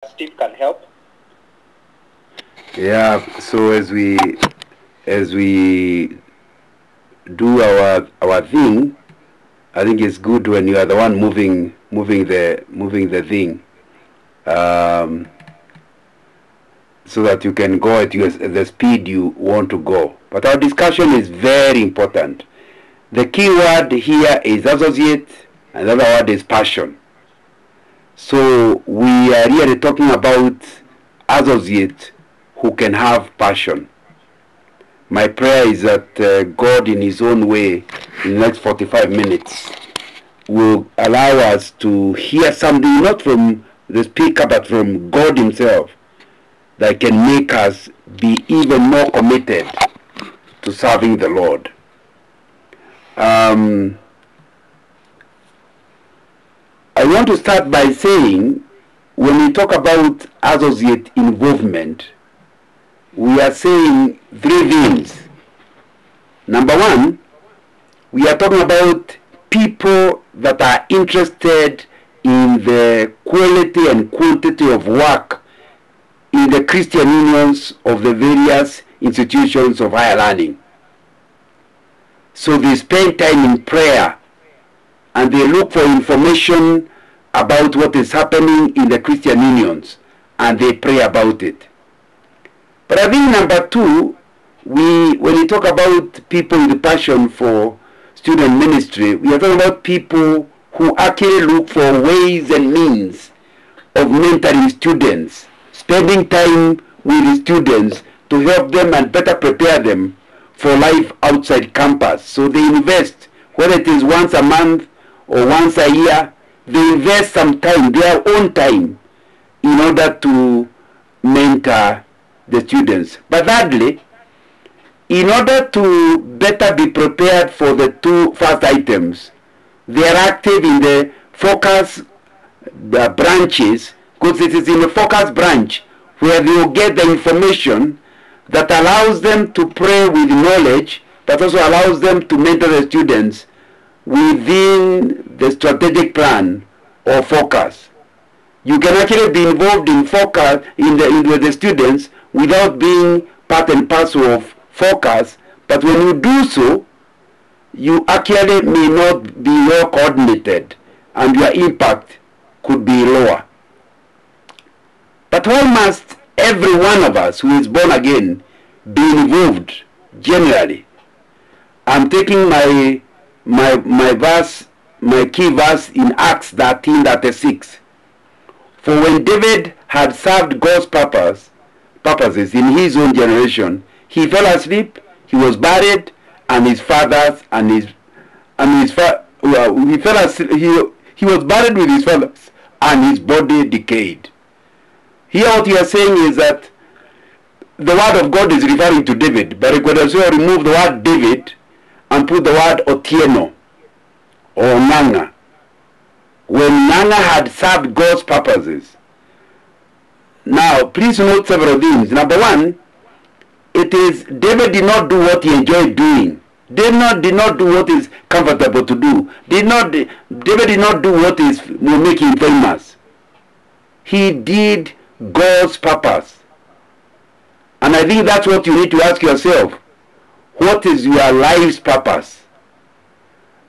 Steve can help. Yeah, so as we do our thing, I think it's good when you are the one moving the thing, so that you can go at the speed you want to go. But our discussion is very important. The key word here is associate, and the other word is passion. So we are really talking about associate who can have passion. My prayer is that God in his own way in the next 45 minutes will allow us to hear something not from the speaker but from God himself that can make us be even more committed to serving the Lord. I want to start by saying, when we talk about associate involvement, we are saying three things. Number one, we are talking about people that are interested in the quality and quantity of work in the Christian unions of the various institutions of higher learning. So they spend time in prayer and they look for information about what is happening in the Christian unions and they pray about it. But I think number two, when we talk about people with passion for student ministry, we are talking about people who actually look for ways and means of mentoring students, spending time with the students to help them and better prepare them for life outside campus. So they invest, whether it is once a month or once a year, they invest some time, their own time, in order to mentor the students. But thirdly, in order to better be prepared for the two first items, they are active in the focus branches, because it is in the focus branch where they will get the information that allows them to pray with knowledge, but also allows them to mentor the students within the strategic plan or focus. You can actually be involved in focus with the students without being part and parcel of focus, but when you do so, you actually may not be well coordinated and your impact could be lower. But why must every one of us who is born again be involved generally? I'm taking my key verse in Acts 13:36. For when David had served God's purposes in his own generation, he fell asleep, he was buried, and his fathers he was buried with his fathers, and his body decayed. Here what you are saying is that the word of God is referring to David, but you could also remove the word David and put the word Otieno or Nanga. When Nanga had served God's purposes. Now, please note several things. Number one, it is David did not do what he enjoyed doing. David did not do what is comfortable to do. David did not do what will make him famous. He did God's purpose. And I think that's what you need to ask yourself. What is your life's purpose?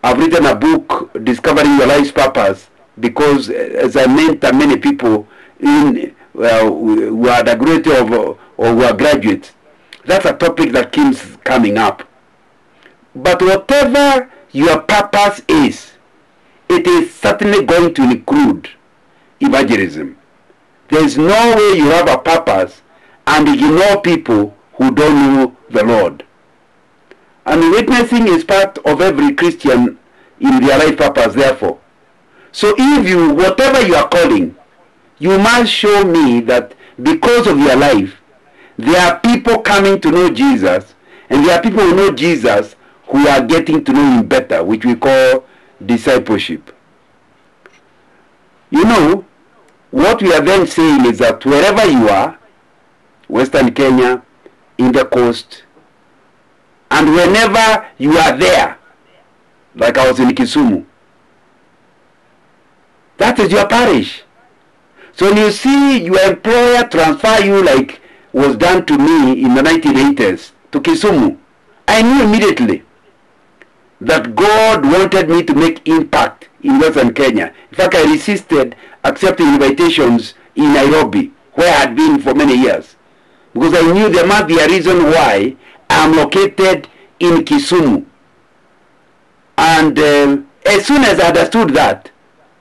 I've written a book, Discovering Your Life's Purpose, because as I mentor many people who are the graduate or who are graduates, that's a topic that keeps coming up. But whatever your purpose is, it is certainly going to include evangelism. There is no way you have a purpose and ignore people who don't know the Lord. And witnessing is part of every Christian in their life purpose, therefore. So if whatever you are calling, you must show me that because of your life, there are people coming to know Jesus, and there are people who know Jesus who are getting to know him better, which we call discipleship. You know, what we are then saying is that wherever you are, Western Kenya, in the coast, and whenever you are there, like I was in Kisumu, that is your parish. So when you see your employer transfer you like was done to me in the 1980s to Kisumu, I knew immediately that God wanted me to make impact in Western Kenya. In fact, I resisted accepting invitations in Nairobi, where I had been for many years, because I knew there must be a reason why I am located in Kisumu. And as soon as I understood that,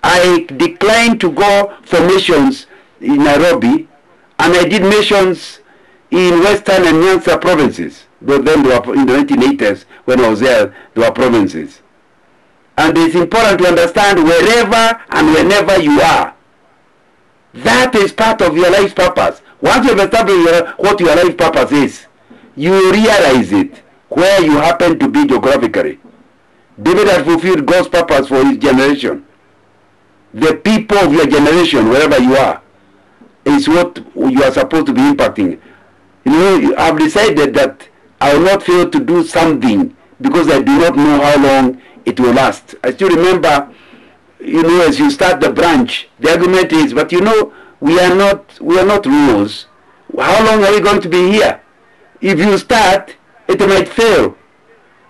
I declined to go for missions in Nairobi, and I did missions in Western and Nyanza provinces. But then they were in the 1980s, when I was there were provinces. And it's important to understand wherever and whenever you are, that is part of your life purpose. Once you have established what your life purpose is, you realize it where you happen to be geographically. David had fulfilled God's purpose for his generation. The people of your generation, wherever you are, is what you are supposed to be impacting. You know, I've decided that I will not fail to do something because I do not know how long it will last. I still remember, you know, as you start the branch, the argument is, but you know, we are not rules. How long are we going to be here? If you start, it might fail.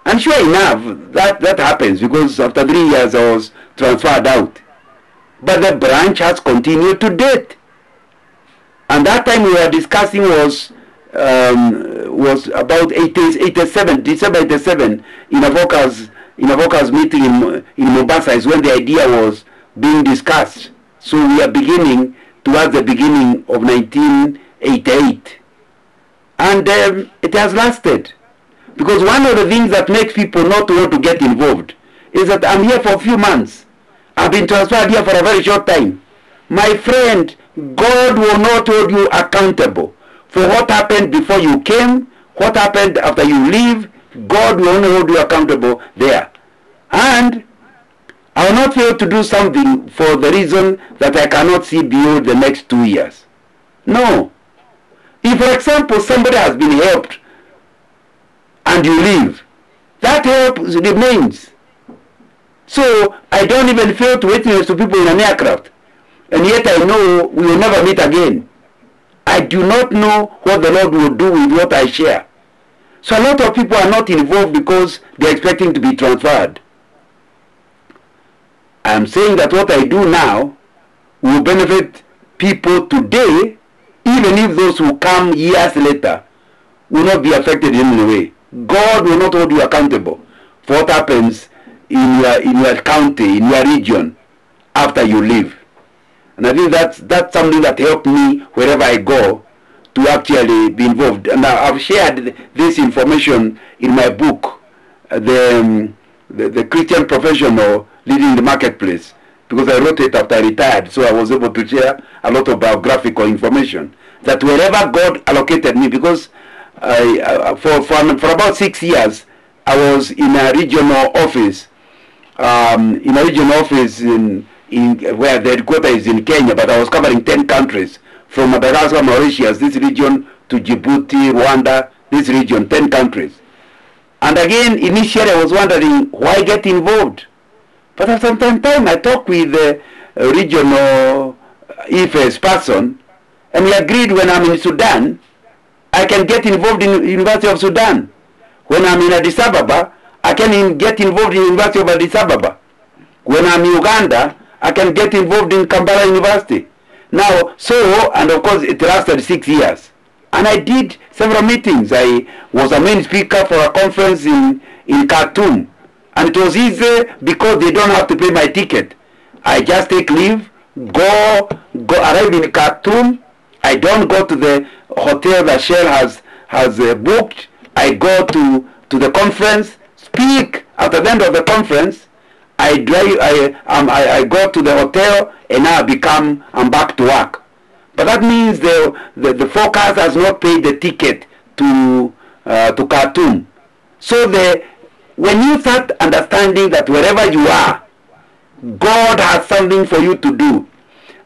And sure enough, that happens, because after 3 years I was transferred out. But the branch has continued to date. And that time we were discussing was about 87, December 87, in Avoca's meeting in Mombasa is when the idea was being discussed. So we are beginning towards the beginning of 1988. And it has lasted. Because one of the things that makes people not want to get involved is that I'm here for a few months. I've been transferred here for a very short time. My friend, God will not hold you accountable for what happened before you came, what happened after you leave. God will only hold you accountable there. And I will not fail to do something for the reason that I cannot see beyond the next 2 years. No. If, for example, somebody has been helped and you leave, that help remains. So I don't even fail to witness to people in an aircraft, and yet I know we will never meet again. I do not know what the Lord will do with what I share. So a lot of people are not involved because they're expecting to be transferred. I am saying that what I do now will benefit people today, even if those who come years later will not be affected in any way. God will not hold you accountable for what happens in your county, in your region, after you leave. And I think that's something that helped me wherever I go to actually be involved. And I've shared this information in my book, the Christian Professional Leading the Marketplace, because I wrote it after I retired, so I was able to share a lot of biographical information. That wherever God allocated me, because for about 6 years, I was in a regional office, in where the headquarters is in Kenya, but I was covering 10 countries, from Madagascar, Mauritius, this region, to Djibouti, Rwanda, this region, 10 countries. And again, initially I was wondering, why get involved? But after some time, I talked with the regional IFES person, and we agreed when I'm in Sudan, I can get involved in University of Sudan. When I'm in Addis Ababa, I can get involved in University of Addis Ababa. When I'm in Uganda, I can get involved in Kampala University. Now, and of course it lasted 6 years. And I did several meetings. I was a main speaker for a conference in Khartoum. And it was easy because they don't have to pay my ticket. I just take leave, go arrive in Khartoum. I don't go to the hotel that Shell has booked. I go to the conference, speak. After the end of the conference, I go to the hotel, and now I'm back to work. But that means the forecast has not paid the ticket to Khartoum. So when you start understanding that wherever you are, God has something for you to do.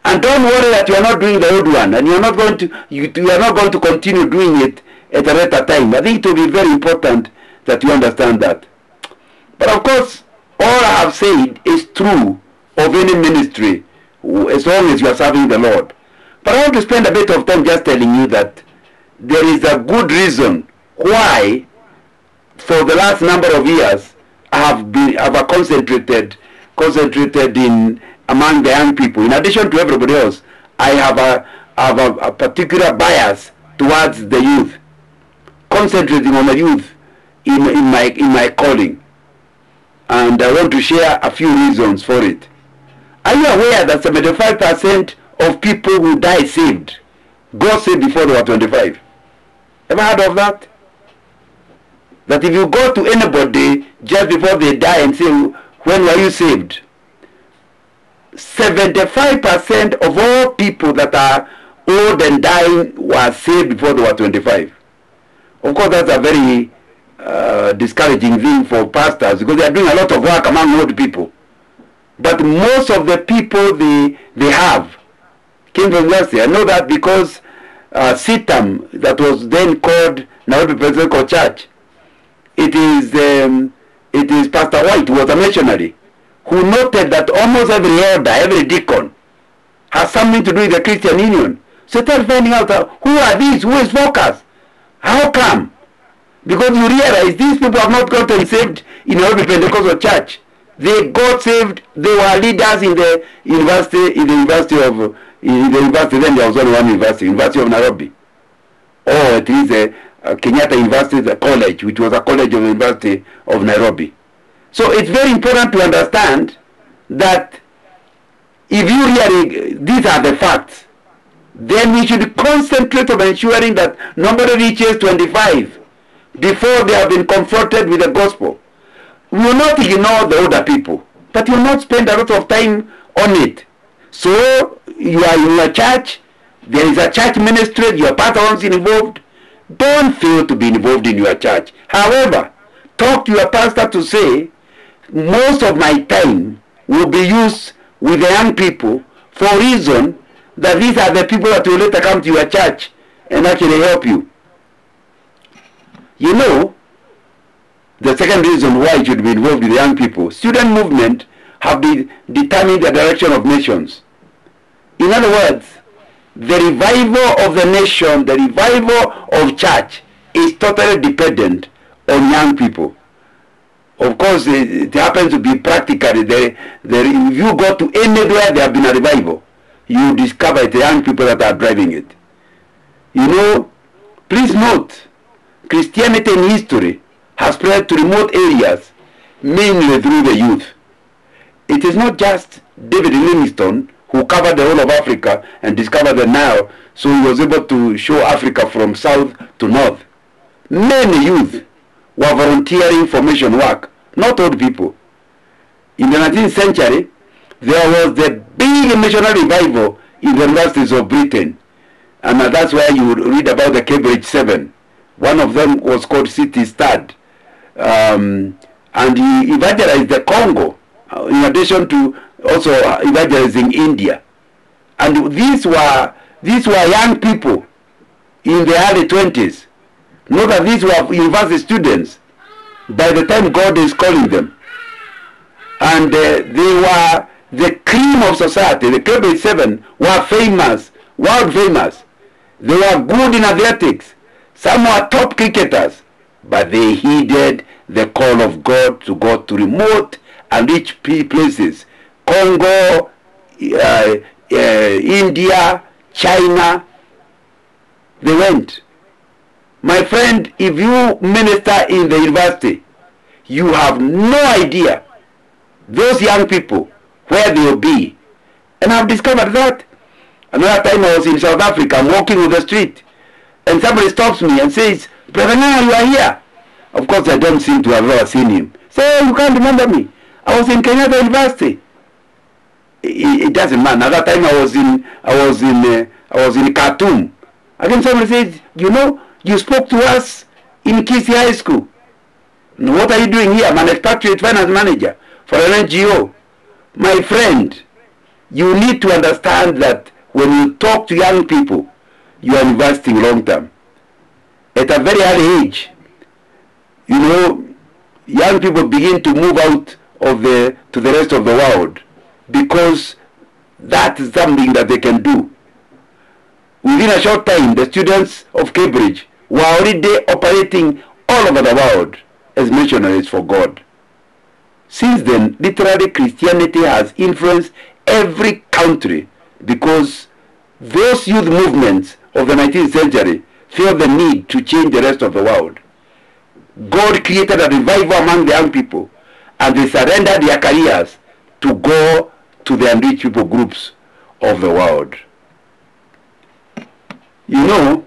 And don't worry that you are not doing the old one, and you are not going to continue doing it at a later time. I think it will be very important that you understand that. But of course, all I have said is true of any ministry, as long as you are serving the Lord. But I want to spend a bit of time just telling you that there is a good reason why for the last number of years I have concentrated in among the young people. In addition to everybody else, I have a particular bias towards the youth, concentrating on the youth in my calling. And I want to share a few reasons for it. Are you aware that 75% of people who die saved got saved before they were 25? Ever heard of that? That if you go to anybody just before they die and say, when were you saved? 75% of all people that are old and dying were saved before they were 25. Of course, that's a very discouraging thing for pastors, because they are doing a lot of work among old people. But most of the people they have came from university. I know that because CITAM, that was then called Nairobi Presbyterian Church, it is Pastor White, who was a missionary, who noted that almost every elder, every deacon, has something to do with the Christian Union. So start finding out who are these, who is focus, how come? Because you realize these people have not gotten saved in Nairobi Pentecostal Church. They got saved. They were leaders in the university. Then there was only one university, University of Nairobi, or at least Kenyatta University, the college, which was a college of the University of Nairobi. So it's very important to understand that if you really, these are the facts, then we should concentrate on ensuring that nobody reaches 25 before they have been confronted with the gospel. We will not ignore the older people, but you will not spend a lot of time on it. So you are in your church, there is a church ministry, your pastor is involved. Don't fail to be involved in your church. However, talk to your pastor to say, most of my time will be used with the young people for reason that these are the people that will later come to your church and actually help you. You know, the second reason why you should be involved with the young people, student movement have been determining the direction of nations. In other words, the revival of the nation, the revival of church is totally dependent on young people. Of course, it happens to be practically, if you go to anywhere there have been a revival, you discover the young people that are driving it. You know, please note, Christianity in history has spread to remote areas mainly through the youth. It is not just David Livingstone who covered the whole of Africa and discovered the Nile, so he was able to show Africa from south to north. Many youth were volunteering for mission work, not old people. In the 19th century, there was the big missionary revival in the universities of Britain, and that's where you read about the Cambridge 7. One of them was called City Stud, and he evangelized the Congo, in addition to also evangelizing India. And these were young people in the early 20s. Note that these were university students by the time God is calling them. And they were the cream of society. The Cambridge 7 were famous, world famous. They were good in athletics. Some were top cricketers. But they heeded the call of God to go to remote and rich places. Congo, India, China. They went. My friend, if you minister in the university, you have no idea those young people where they will be. And I've discovered that. Another time I was in South Africa, I'm walking on the street, and somebody stops me and says, "Brother Nana, you are here." Of course, I don't seem to have ever seen him. Say, "You can't remember me. I was in Kenyatta University." It doesn't matter. Another time I was in Khartoum. Again, somebody said, "You know, you spoke to us in Kisii High School. What are you doing here? I'm an expatriate finance manager for an NGO." My friend, you need to understand that when you talk to young people, you are investing long term. At a very early age, you know, young people begin to move out of to the rest of the world because that is something that they can do. Within a short time, the students of Cambridge were already operating all over the world as missionaries for God. Since then, literally Christianity has influenced every country because those youth movements of the 19th century felt the need to change the rest of the world. God created a revival among the young people, and they surrendered their careers to go to the unreached people groups of the world. You know,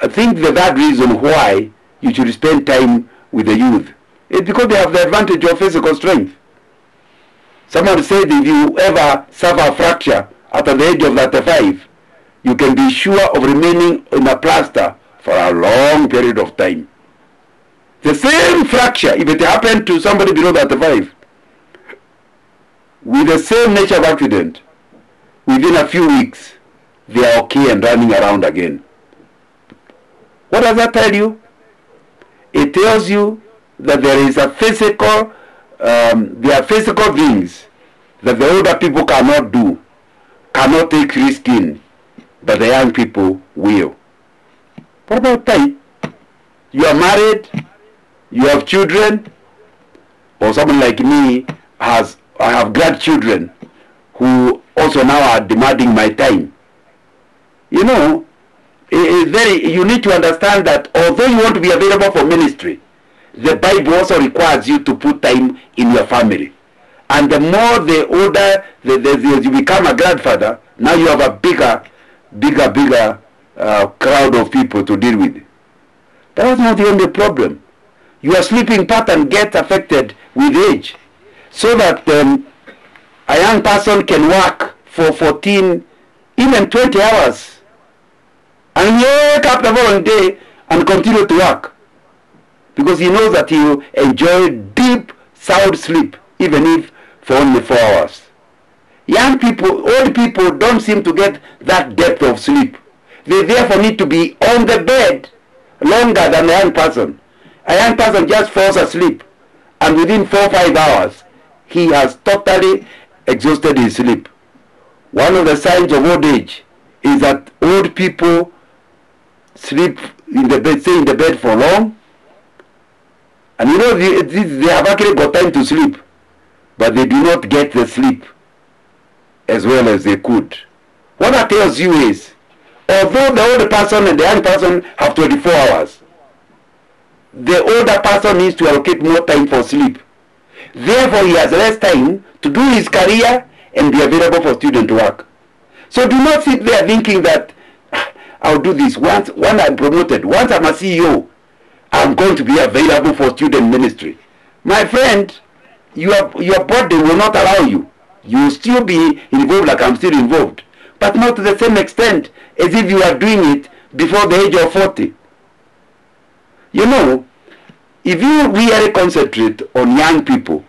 I think that reason why you should spend time with the youth is because they have the advantage of physical strength. Someone said if you ever suffer a fracture at the age of 35, you can be sure of remaining in a plaster for a long period of time. The same fracture, if it happened to somebody below 35, with the same nature of accident, within a few weeks, they are okay and running around again. What does that tell you? It tells you that there is a physical, there are physical things that the older people cannot do, cannot take risk in, but the young people will. What about time? You are married, you have children, or someone like me I have grandchildren who also now are demanding my time. You know, you need to understand that although you want to be available for ministry, the Bible also requires you to put time in your family. And the more the older you become a grandfather, now you have a bigger crowd of people to deal with. That was not the only problem. Your sleeping pattern gets affected with age, so that a young person can work for 14, even 20 hours, and he wake up the following day and continue to work, because he knows that he will enjoy deep, sound sleep, even if for only 4 hours. Young people, old people don't seem to get that depth of sleep. They therefore need to be on the bed longer than a young person. A young person just falls asleep, and within 4 or 5 hours, he has totally exhausted his sleep. One of the signs of old age is that old people sleep in the bed, stay in the bed for long, and you know they have actually got time to sleep, but they do not get the sleep as well as they could. What that tells you is, although the older person and the young person have 24 hours, the older person needs to allocate more time for sleep. Therefore, he has less time to do his career and be available for student work. So do not sit there thinking that I'll do this once I'm promoted, once I'm a CEO, I'm going to be available for student ministry. My friend, your body will not allow you. You will still be involved like I'm still involved, but not to the same extent as if you are doing it before the age of 40. You know, if you really concentrate on young people,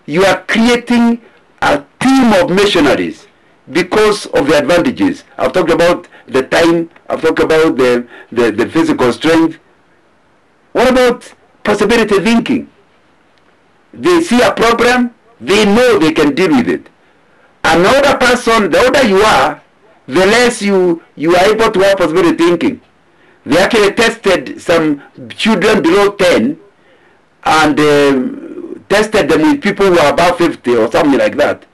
you are creating a team of missionaries because of the advantages. I've talked about the time, I've talked about the physical strength. What about possibility thinking? They see a problem, they know they can deal with it. Another person, the older you are, the less you are able to have possibility thinking. They actually tested some children below 10 and tested them with people who are above 50 or something like that.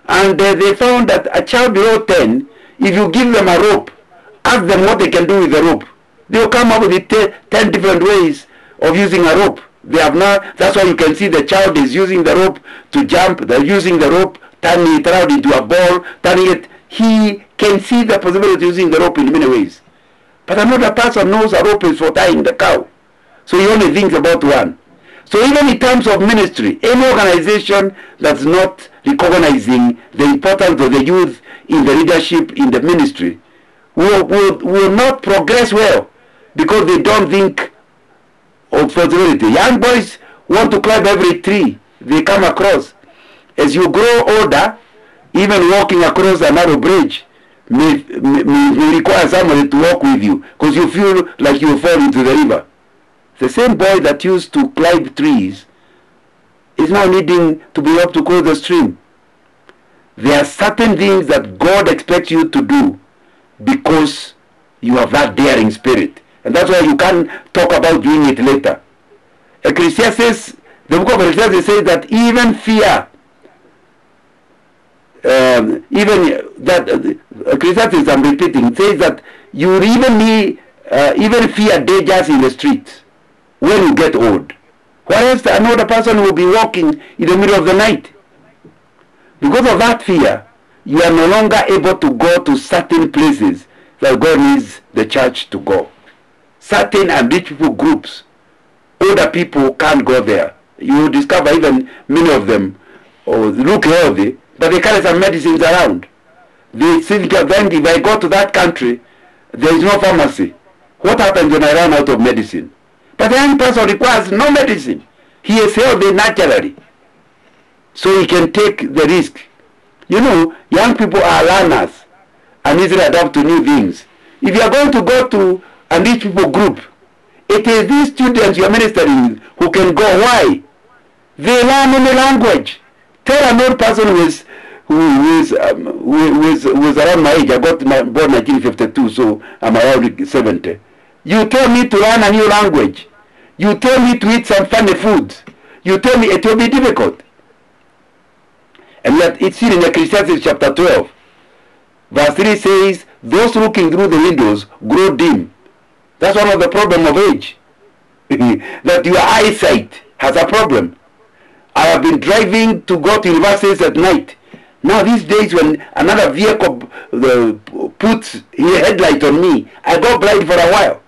And they found that a child below 10, if you give them a rope, ask them what they can do with the rope, they will come up with 10 different ways of using a rope. They have not. That's why you can see the child is using the rope to jump. They're using the rope, turning it around into a ball, turning it. He can see the possibility of using the rope in many ways. But another person knows a rope is for tying the cow, so he only thinks about one. So even in terms of ministry, any organization that's not recognizing the importance of the youth in the leadership in the ministry will not progress well, because they don't think of possibility. Young boys want to climb every tree they come across. As you grow older, even walking across a narrow bridge may require somebody to walk with you, because you feel like you will fall into the river. The same boy that used to climb trees is now needing to be able to cross the stream. There are certain things that God expects you to do because you have that daring spirit. And that's why you can't talk about doing it later. Ecclesiastes, the book of Ecclesiastes says that even fear, Ecclesiastes, I'm repeating, says that you even fear dangers in the streets when you get old. Whereas another person will be walking in the middle of the night. Because of that fear, you are no longer able to go to certain places that God needs the church to go. Certain and rich people groups, older people can't go there. You discover even many of them look healthy, but they carry some medicines around. They think then if I go to that country, there is no pharmacy. What happens when I run out of medicine? But the young person requires no medicine. He is healthy naturally. So he can take the risk. You know, young people are learners and easily adapt to new things. If you are going to go to a rich people group, it is these students you are ministering who can go. Why? They learn any language. Tell an old person who is around my age. I got born 1952, so I'm around 70. You tell me to learn a new language. You tell me to eat some funny foods. You tell me it will be difficult. And yet it's seen in Ecclesiastes chapter 12. Verse 3 says, those looking through the windows grow dim. That's one of the problem of age. That your eyesight has a problem. I have been driving to go to universities at night. Now these days when another vehicle puts a headlight on me, I go blind for a while,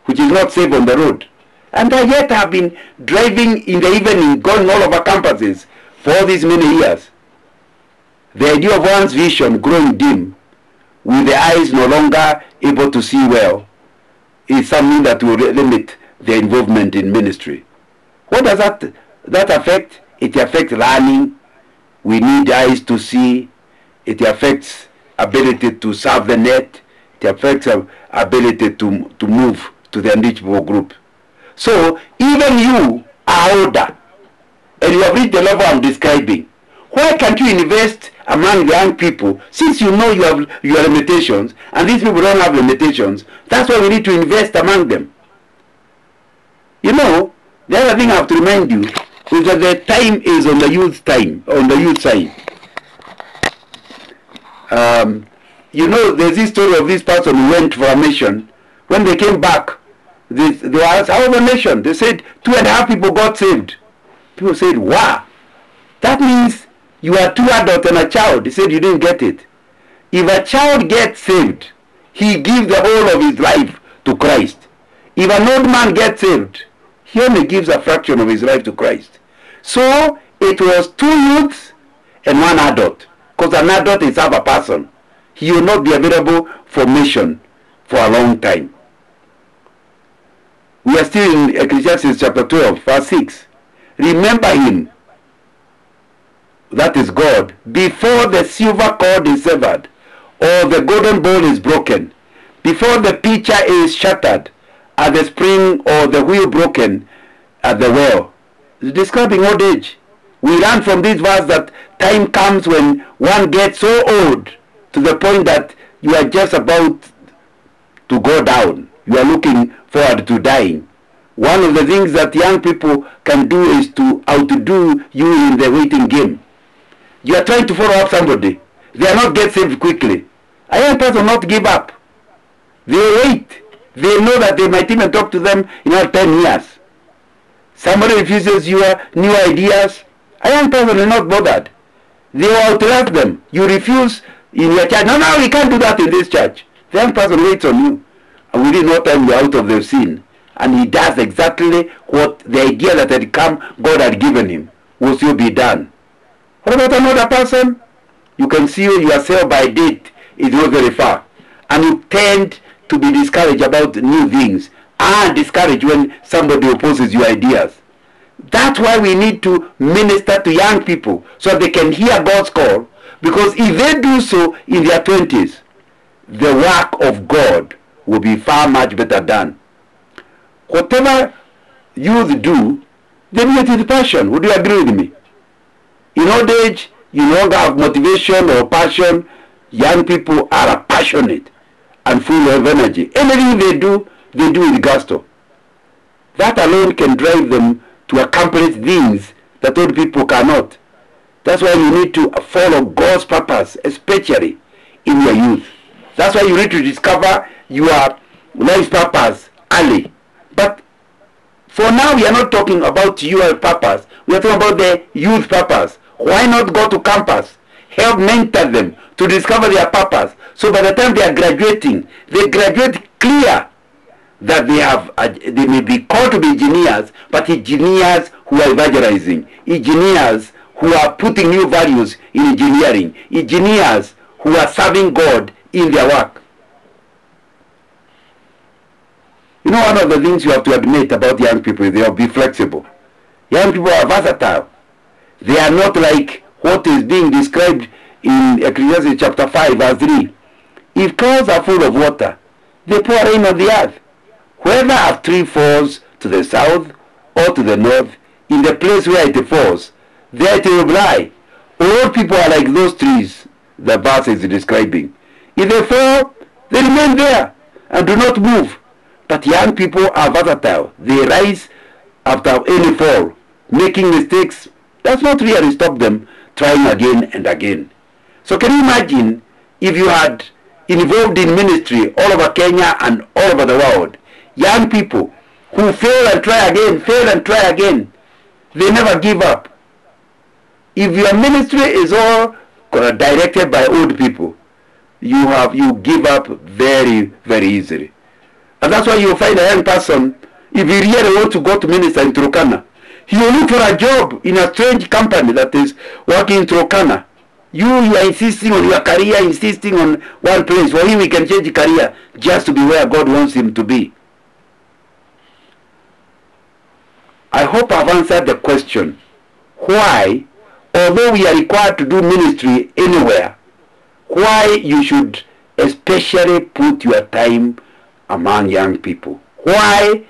which is not safe on the road. And yet I have been driving in the evening, going all over campuses for all these many years. The idea of one's vision growing dim, with the eyes no longer able to see well, is something that will limit their involvement in ministry. What does that affect? It affects learning. We need eyes to see. It affects ability to serve the net. It affects ability to move to the unreachable group. So even you are older and you have reached the level I'm describing. Why can't you invest among the young people, since you know you have your limitations and these people don't have limitations? That's why we need to invest among them. You know, the other thing I have to remind you is that the time is on the youth time, on the youth side. You know, there's this story of this person who went for a mission. When they came back, they were asked, how was the mission? They said 2.5 people got saved. People said, wow, that means you are 2 adults and a child. He said, you didn't get it. If a child gets saved, he gives the whole of his life to Christ. If an old man gets saved, he only gives a fraction of his life to Christ. So it was 2 youths and 1 adult. Because an adult is half a person. He will not be available for mission for a long time. We are still in Ecclesiastes chapter 12, verse 6. Remember him, that is God, before the silver cord is severed, or the golden bowl is broken, before the pitcher is shattered at the spring, or the wheel broken at the well. It's describing old age. We learn from this verse that time comes when one gets so old to the point that you are just about to go down. You are looking forward to dying. One of the things that young people can do is to outdo you in the waiting game. You are trying to follow up somebody. They are not get saved quickly. A young person will not give up. They wait. They know that they might even talk to them in about 10 years. Somebody refuses your new ideas. A young person is not bothered. They will outlast them. You refuse in your church. No, we can't do that in this church. The young person waits on you. And within no time you are out of the scene. And he does exactly what the idea that had come, God had given him, will still be done. What about another person? You can see yourself by date is not very far. And you tend to be discouraged about new things. And discouraged when somebody opposes your ideas. That's why we need to minister to young people so they can hear God's call. Because if they do so in their 20s, the work of God will be far much better done. Whatever youth do, they do it with passion. Would you agree with me? In old age, you no longer have motivation or passion. Young people are passionate. and full of energy. Anything they do with gusto. That alone can drive them to accomplish things that old people cannot. That's why you need to follow God's purpose, especially in your youth. That's why you need to discover your life's purpose early. But for now, we are not talking about your purpose. We are talking about the youth purpose. Why not go to campus? Help mentor them to discover their purpose. So by the time they are graduating, they graduate clear that they may be called to be engineers, but engineers who are evangelizing, engineers who are putting new values in engineering, engineers who are serving God in their work. You know, one of the things you have to admit about young people is they will be flexible. Young people are versatile. They are not like what is being described in Ecclesiastes chapter 5 verse 3. If clouds are full of water, they pour rain on the earth. Whether a tree falls to the south or to the north, in the place where it falls, there it will lie. Old people are like those trees the verse is describing. If they fall, they remain there and do not move. But young people are versatile. They rise after any fall. Making mistakes does not really stop them trying again and again. So can you imagine if you had involved in ministry all over Kenya and all over the world, young people who fail and try again, they never give up. If your ministry is all directed by old people, you give up very, very easily. And that's why you find a young person, if he really wants to go to minister in Turkana, he will look for a job in a strange company that is working in Turkana. You are insisting on your career, insisting on one place. For him, he can change career just to be where God wants him to be. I hope I've answered the question. Why, although we are required to do ministry anywhere, why you should especially put your time among young people. Why,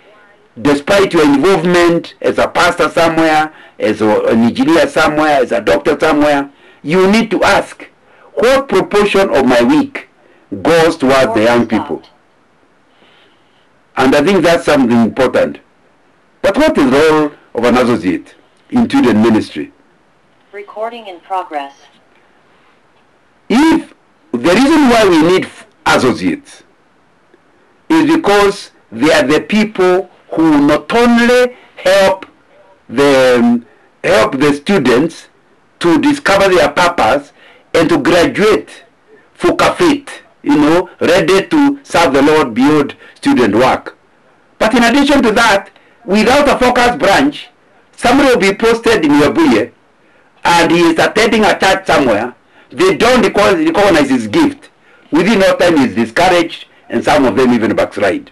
despite your involvement as a pastor somewhere, as an engineer somewhere, as a doctor somewhere, you need to ask, what proportion of my week goes towards the young people? And I think that's something important. But what is the role of an associate in student ministry? Recording in progress. If the reason why we need associates is because they are the people who not only help the students to discover their purpose and to graduate full faith, ready to serve the Lord beyond student work. But in addition to that, without a focus branch, somebody will be posted in Yabuye and he is attending a church somewhere. They don't recognize his gift. Within no time he is discouraged, and some of them even backslide.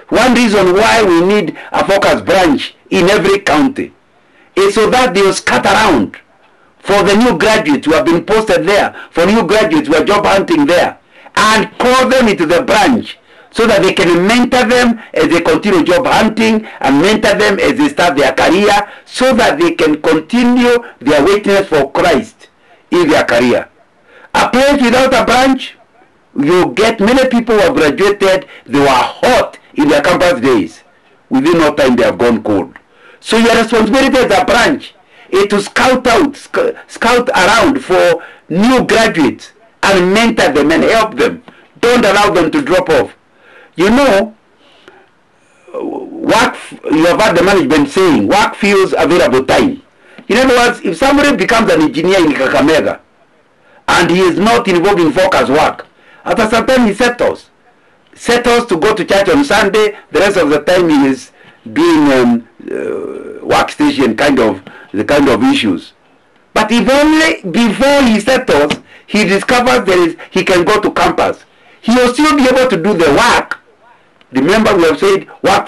One reason why we need a focus branch in every county is so that they will scatter around for the new graduates who have been posted there, for new graduates who are job hunting there, and call them into the branch so that they can mentor them as they continue job hunting and mentor them as they start their career so that they can continue their witness for Christ in their career. A place without a branch, you get many people who have graduated, they were hot in their campus days. Within no time they have gone cold. So your responsibility as a branch is to scout around for new graduates and mentor them and help them. Don't allow them to drop off. You know, you have heard the management saying, work fills available time. In other words, if somebody becomes an engineer in Kakamega and he is not involved in focus work, after some time he settles to go to church on Sunday. The rest of the time he is doing workstation kind of issues. But if only before he settles, he discovers he can go to campus, he will still be able to do the work. Remember, we have said work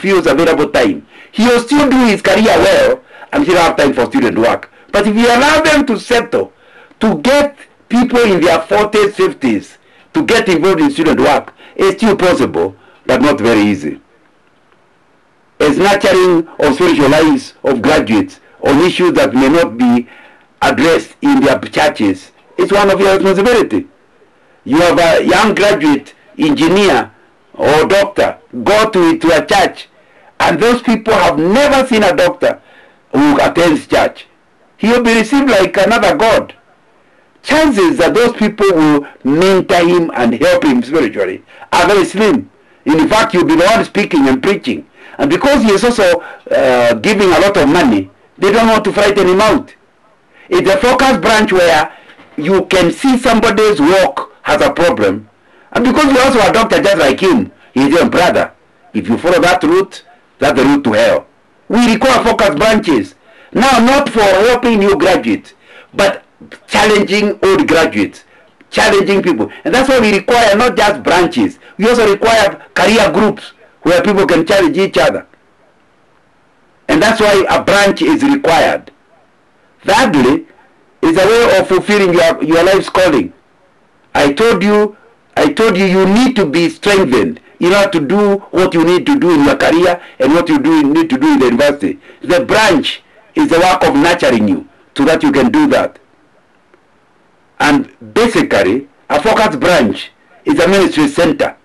fills available time. He will still do his career well and still have time for student work. But if you allow them to settle, to get people in their 40s, 50s, to get involved in student work, it's still possible, but not very easy. As nurturing of spiritual lives of graduates on issues that may not be addressed in their churches, it's one of your responsibility. You have a young graduate engineer, or doctor go to a church, and those people have never seen a doctor who attends church, he will be received like another god. Chances that those people will mentor him and help him spiritually are very slim. In fact, you'll be the one speaking and preaching. And because he is also giving a lot of money, they don't want to frighten him out. It's a focus branch where you can see somebody's walk has a problem. And because you're also a doctor just like him, he's your brother. If you follow that route, that's the route to hell. We require focus branches. Now, not for helping new graduates, but challenging old graduates, challenging people. And that's why we require not just branches. We also require career groups where people can challenge each other. And that's why a branch is required. Thirdly, is a way of fulfilling your life's calling. I told you you need to be strengthened in order to do what you need to do in your career and what you need to do in the university. The branch is the work of nurturing you so that you can do that. And basically, a focus branch is a ministry center.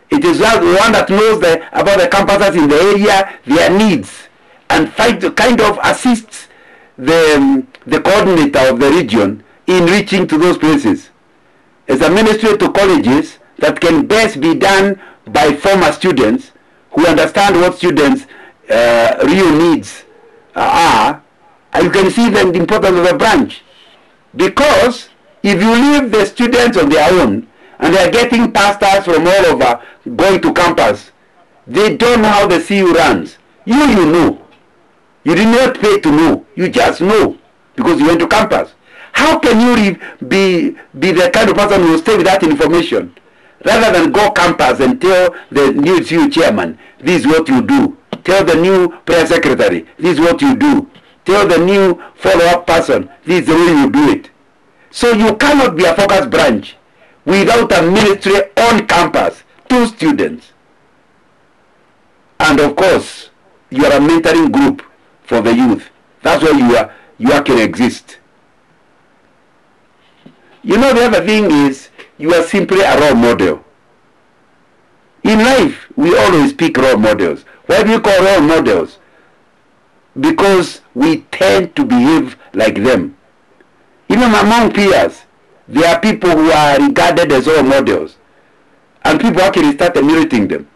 It is the one that knows about the campuses in the area, their needs, and kind of assists the coordinator of the region in reaching to those places. It's a ministry to colleges that can best be done by former students who understand what students' real needs are. And you can see the importance of a branch. Because if you leave the students on their own, and they are getting pastors from all over going to campus, they don't know how the CU runs. You know. You did not pay to know. You just know because you went to campus. How can you be the kind of person who will stay with that information rather than go campus and tell the new CU chairman, this is what you do. Tell the new prayer secretary, this is what you do. Tell the new follow-up person, this is the way you do it. So you cannot be a focus branch without a ministry on campus to students. And of course, you are a mentoring group for the youth. That's why you actually exist. You know, the other thing is, you are simply a role model. In life, we always pick role models. Why do we call role models? Because we tend to behave like them. Even among peers, there are people who are regarded as role models. And people actually start emulating them.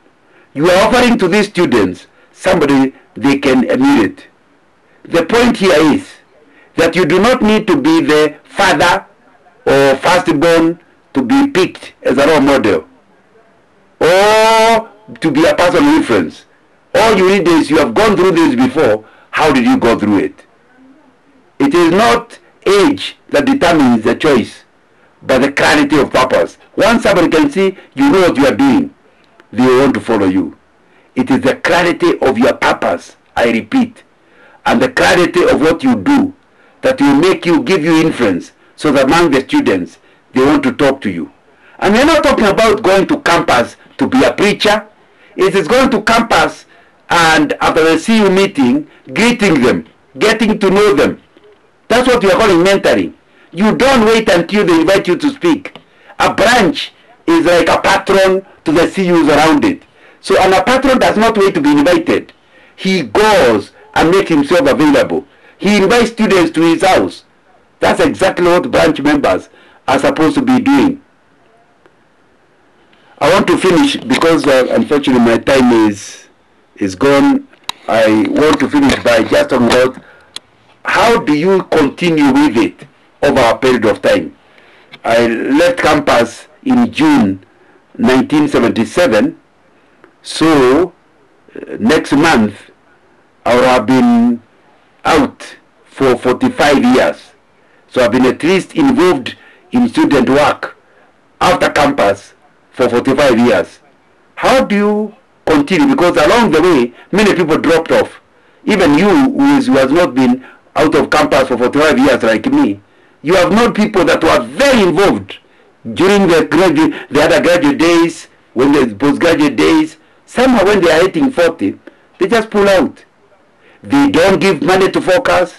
You are offering to these students somebody they can emulate. The point here is that you do not need to be the father or firstborn to be picked as a role model or to be a person of influence. All you need is, you have gone through this before, how did you go through it? It is not age that determines the choice, but the clarity of purpose. Once somebody can see you know what you are doing, they want to follow you. It is the clarity of your purpose, I repeat, and the clarity of what you do that will make you, give you influence, so that among the students, they want to talk to you. And we're not talking about going to campus to be a preacher. It is going to campus and after the CU meeting, greeting them, getting to know them. That's what we are calling mentoring. You don't wait until they invite you to speak. A branch is like a patron to the CUs around it. So, and a patron does not wait to be invited. He goes and makes himself available. He invites students to his house. That's exactly what branch members are supposed to be doing. I want to finish because unfortunately my time is gone. I want to finish by just talking about how do you continue with it over a period of time. I left campus in June 1977, so next month I will have been out for 45 years. So I've been at least involved in student work after campus for 45 years. How do you continue? Because along the way, many people dropped off. Even you, who has not been out of campus for 45 years like me, you have known people that were very involved during the undergraduate days, when the postgraduate days. Somehow when they are hitting 40, they just pull out. They don't give money to focus.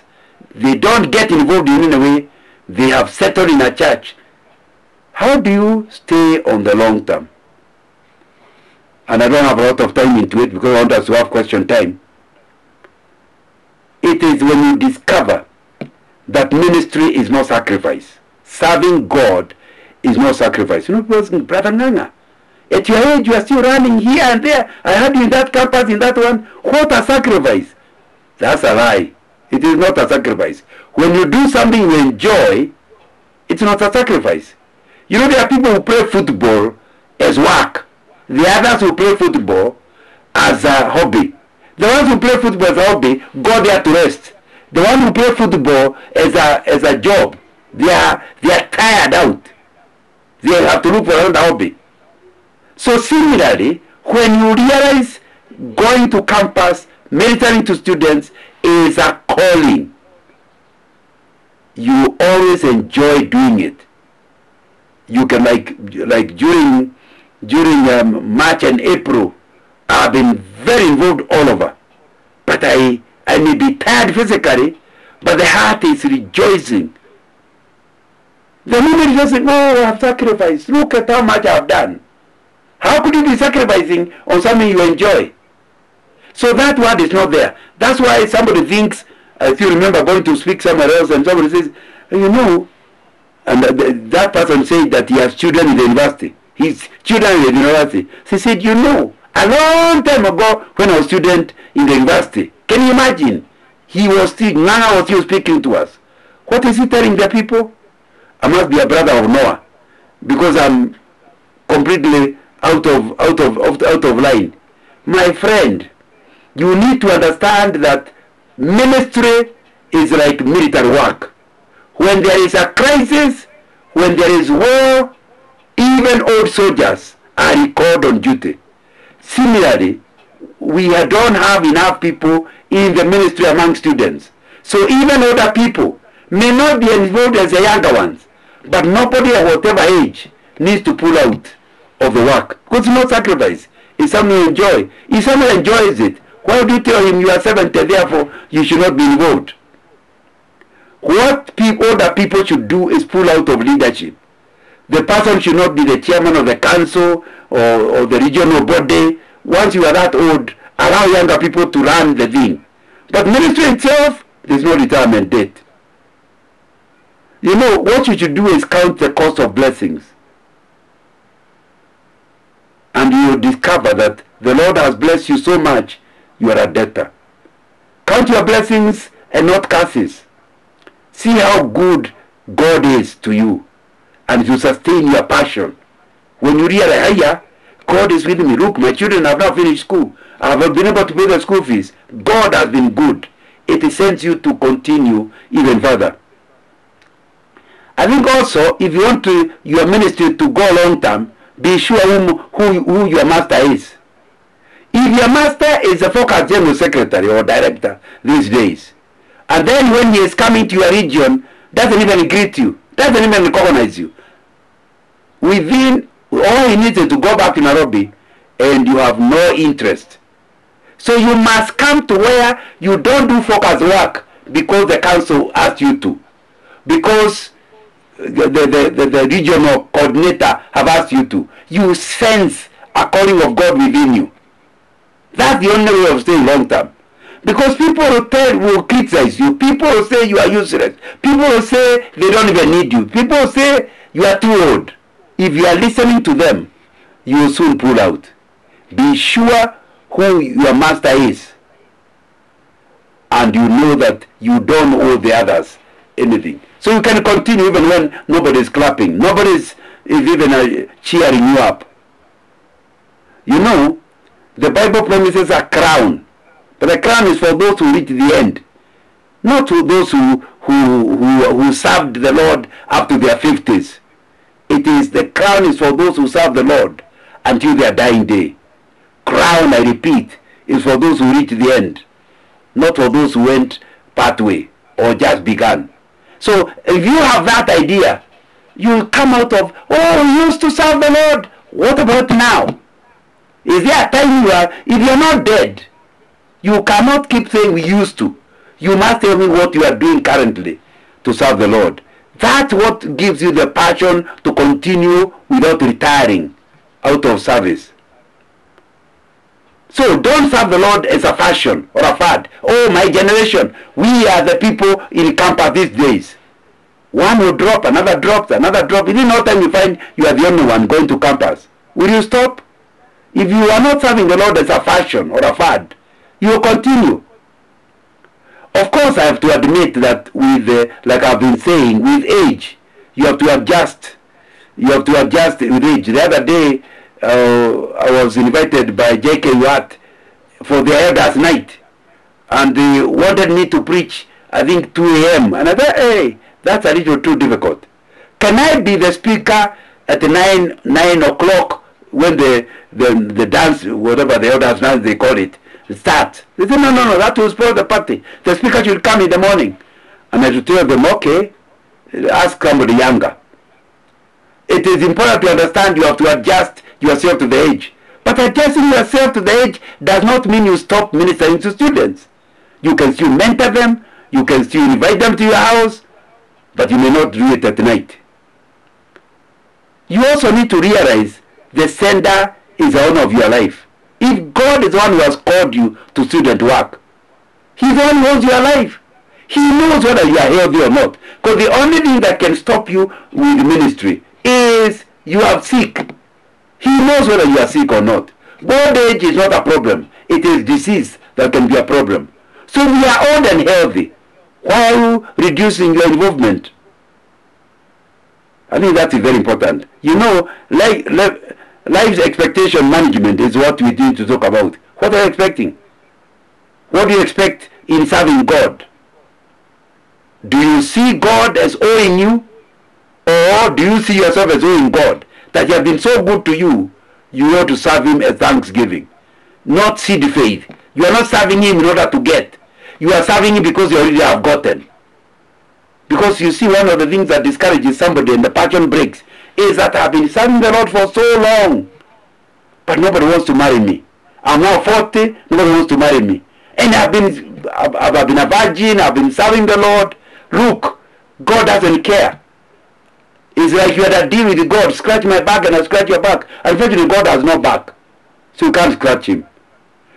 They don't get involved in any way. They have settled in a church. How do you stay on the long term? and I don't have a lot of time into it because I want us to have question time. It is when you discover that ministry is more sacrifice. Serving God is more sacrifice. You know, people, Brother Nganga, at your age you are still running here and there. I had you in that campus, in that one. What a sacrifice. That's a lie. It is not a sacrifice. When you do something you enjoy, it's not a sacrifice. You know, there are people who play football as work. The others who play football as a hobby. The ones who play football as a hobby go there to rest. The ones who play football as a job, they are tired out. They have to look for another hobby. So similarly, when you realize going to campus, mentoring to students is a calling, you always enjoy doing it. You can like during March and April, I've been very involved all over. But I may be tired physically, but the heart is rejoicing. The moment you say, oh, I've sacrificed. Look at how much I've done. How could you be sacrificing on something you enjoy? So that word is not there. That's why somebody thinks, if you remember going to speak somewhere else and somebody says, you know, and that person said that he has children in the university. His children in the university. He said, you know, a long time ago when I was a student in the university, can you imagine? He was still, Nana was still speaking to us. What is he telling the people? I must be a brother of Noah because I'm completely out of line. My friend, you need to understand that ministry is like military work. When there is a crisis, when there is war, even old soldiers are recalled on duty. Similarly, we don't have enough people in the ministry among students. So even older people may not be involved as the younger ones, but nobody at whatever age needs to pull out of the work. Because it's not sacrifice. It's something you enjoy. If someone enjoys it, why do you tell him you are 70, therefore you should not be involved? What older people should do is pull out of leadership. The person should not be the chairman of the council or the regional body. Once you are that old, allow younger people to run the thing. But ministry itself, there's no retirement date. You know, what you should do is count the cost of blessings. And you will discover that the Lord has blessed you so much, you are a debtor. Count your blessings and not curses. See how good God is to you. And you sustain your passion. When you realize, yeah, God is with me. Look, my children have now finished school. I have been able to pay the school fees. God has been good. It sends you to continue even further. I think also, if you want your ministry to go long term, be sure who your master is. If your master is a focus general secretary or director these days, and then when he is coming to your region, doesn't even greet you, doesn't even recognize you, within all he needs is to go back to Nairobi and you have no interest. So you must come to where you don't do focus work because the council asked you to, because the regional coordinator have asked you to. You sense a calling of God within you. That's the only way of staying long term. Because people will criticize you. People will say you are useless. People will say they don't even need you. People will say you are too old. If you are listening to them, you will soon pull out. Be sure who your master is. And you know that you don't owe the others anything. So you can continue even when nobody is clapping. Nobody is even cheering you up. You know, the Bible promises a crown. But the crown is for those who reach the end. Not to those who served the Lord up to their 50s. It is the crown is for those who serve the Lord until their dying day. Crown, I repeat, is for those who reach the end. Not for those who went partway or just began. So if you have that idea, you will come out of, oh, we used to serve the Lord. What about now? Is there a time if you're not dead, you cannot keep saying we used to. You must tell me what you are doing currently to serve the Lord. That's what gives you the passion to continue without retiring out of service. So don't serve the Lord as a fashion or a fad. Oh, my generation, we are the people in campus these days. One will drop, another drops, another drop. Within no time you find you are the only one going to campus. Will you stop? If you are not serving the Lord as a fashion or a fad, you will continue. Of course, I have to admit that with, like I've been saying, with age, you have to adjust. You have to adjust with age. The other day, I was invited by J.K. Watt for the elders' night, and they wanted me to preach, I think, 2 a.m. And I thought, hey, that's a little too difficult. Can I be the speaker at 9 o'clock when the dance, whatever the elders' dance they call it, starts? They said, no, that will spoil the party. The speaker should come in the morning. And I should tell them, okay, ask somebody younger. It is important to understand you have to adjust yourself to the age. But adjusting yourself to the age does not mean you stop ministering to students. You can still mentor them, you can still invite them to your house, but you may not do it at night. You also need to realize the sender is the owner of your life. If God is the one who has called you to student work, He's the one who owns your life. He knows whether you are healthy or not. Because the only thing that can stop you with ministry is you are sick. He knows whether you are sick or not. Old age is not a problem. It is disease that can be a problem. So we are old and healthy while reducing your involvement. I think that's very important. You know, life's expectation management is what we need to talk about. What are you expecting? What do you expect in serving God? Do you see God as owing you? Or do you see yourself as owing God? That He has been so good to you, you ought to serve Him as thanksgiving. Not seed faith. You are not serving Him in order to get. You are serving Him because you already have gotten. Because you see, one of the things that discourages somebody and the passion breaks is that I've been serving the Lord for so long, but nobody wants to marry me. I'm now 40, nobody wants to marry me. And I've been a virgin, I've been serving the Lord. Look, God doesn't care. It's like you had a deal with God. Scratch my back and I scratch your back. Unfortunately, God has no back, so you can't scratch Him.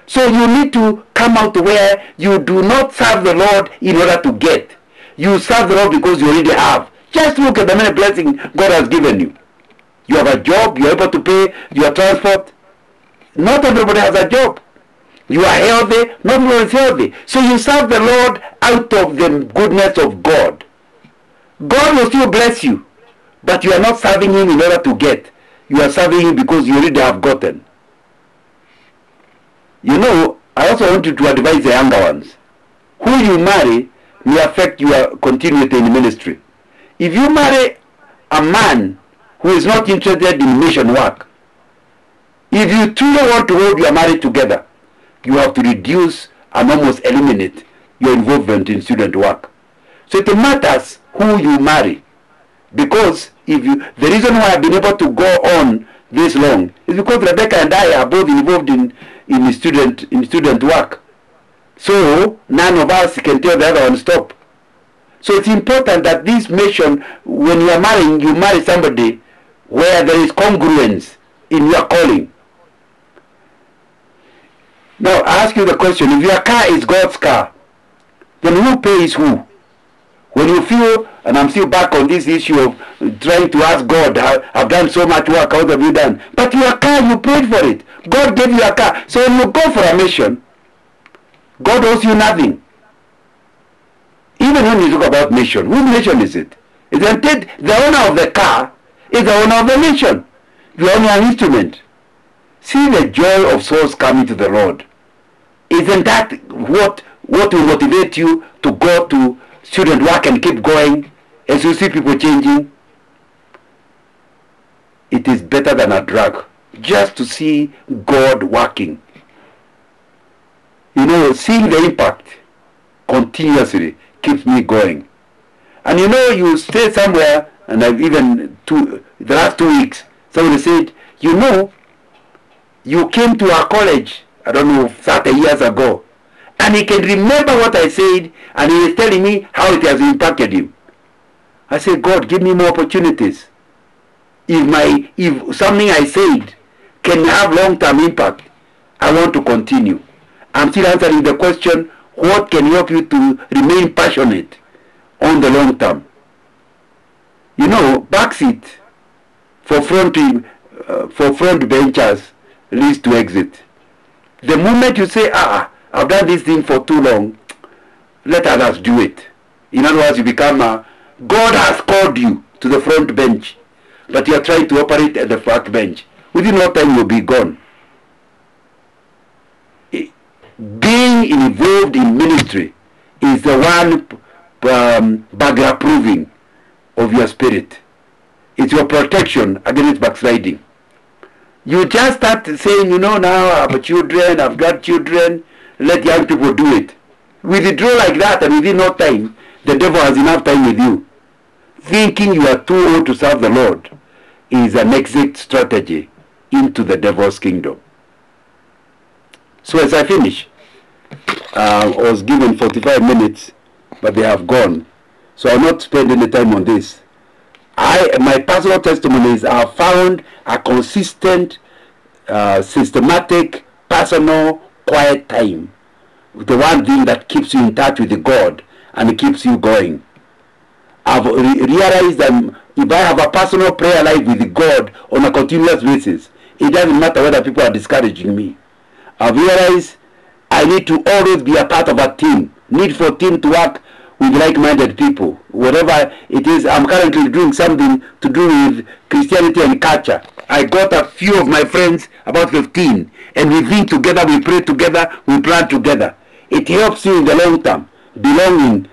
So you need to come out where you do not serve the Lord in order to get. You serve the Lord because you already have. Just look at the many blessings God has given you. You have a job, you are able to pay your transport. Not everybody has a job. You are healthy, not everyone is healthy. So you serve the Lord out of the goodness of God. God will still bless you, but you are not serving Him in order to get. You are serving Him because you already have gotten. You know, I also want you to advise the younger ones. Who you marry may affect your continuity in ministry. If you marry a man who is not interested in mission work, if you truly want to hold your marriage together, you have to reduce and almost eliminate your involvement in student work. So it matters who you marry. Because the reason why I've been able to go on this long is because Rebecca and I are both involved in student work. So none of us can tell the other one stop. So it's important that this mission, when you are marrying, you marry somebody where there is congruence in your calling. Now I ask you the question, if your car is God's car, then who pays who? When you feel, and I'm still back on this issue of trying to ask God, I've done so much work, what have you done? But your car, you paid for it. God gave you a car. So when you go for a mission, God owes you nothing. Even when you talk about mission, whose mission is it? The owner of the car is the owner of the mission. You are only an instrument. See the joy of souls coming to the Lord. Isn't that what will motivate you to go to student work and keep going as you see people changing? It is better than a drug just to see God working. You know, seeing the impact continuously keeps me going. And you know, you stay somewhere, and I've even the last 2 weeks, somebody said, you know, you came to our college, I don't know, 30 years ago, and he can remember what I said, and he is telling me how it has impacted him. I said, God, give me more opportunities. If something I said can have long-term impact, I want to continue. I'm still answering the question, what can help you to remain passionate on the long term? You know, backseat for front benchers leads to exit. The moment you say, I've done this thing for too long, let others do it. In other words, you become God has called you to the front bench, but you are trying to operate at the back bench. Within no time you'll be gone. Being involved in ministry is the one burglar proving of your spirit. It's your protection against backsliding. You just start saying, you know, now I have children, I've got children, let young people do it. Withdraw like that, and within no time, the devil has enough time with you. Thinking you are too old to serve the Lord is an exit strategy into the devil's kingdom. So as I finish, I was given 45 minutes, but they have gone. So I'll not spend any time on this. My personal testimony is I have found a consistent, systematic, personal, quiet time. The one thing that keeps you in touch with God and keeps you going. I've realized that if I have a personal prayer life with God on a continuous basis, it doesn't matter whether people are discouraging me. I've realized I need to always be a part of a team. Need for team to work with like-minded people. Whatever it is, I'm currently doing something to do with Christianity and culture. I got a few of my friends, about 15, and we think together, we pray together, we plan together. It helps you in the long term, belonging,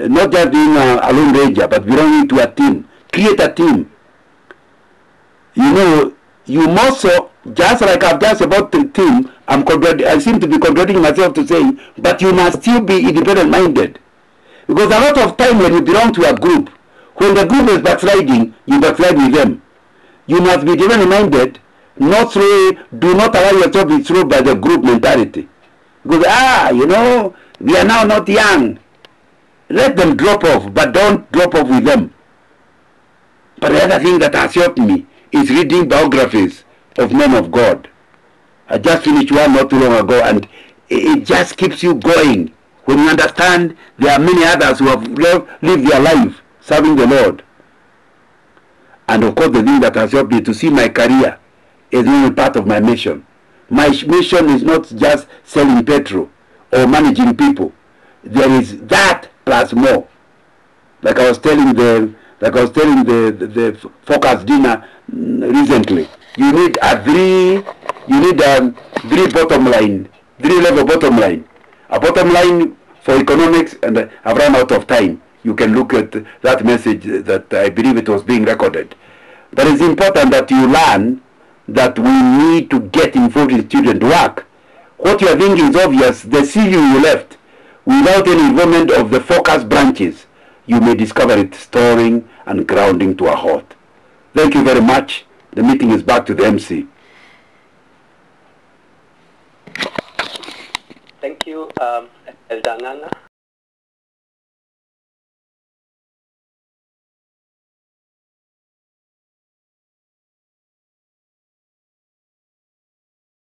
not just being a lone ranger, but belonging to a team. Create a team. You know, you must, just like I've just about the team, I seem to be contradicting myself to say, but you must still be independent-minded. Because a lot of time when you belong to a group, when the group is backsliding, you backslide with them. You must be independent-minded, do not allow yourself to be thrown by the group mentality. Because, you know, we are now not young. Let them drop off, but don't drop off with them. But the other thing that has helped me is reading biographies of men of God. I just finished one not too long ago, and it just keeps you going. When you understand there are many others who have lived their life serving the Lord. And of course, the thing that has helped me to see my career is only part of my mission. My mission is not just selling petrol or managing people. There is that plus more. Like I was telling the focus dinner recently. You need three level bottom line. A bottom line for economics, and I've run out of time. You can look at that message that I believe it was being recorded. But it's important that you learn that we need to get involved in student work. What you are thinking is obvious. The CV you left, without any involvement of the focus branches, you may discover it stirring and grounding to a halt. Thank you very much. The meeting is back to the MC. Thank you, Elder Nganga.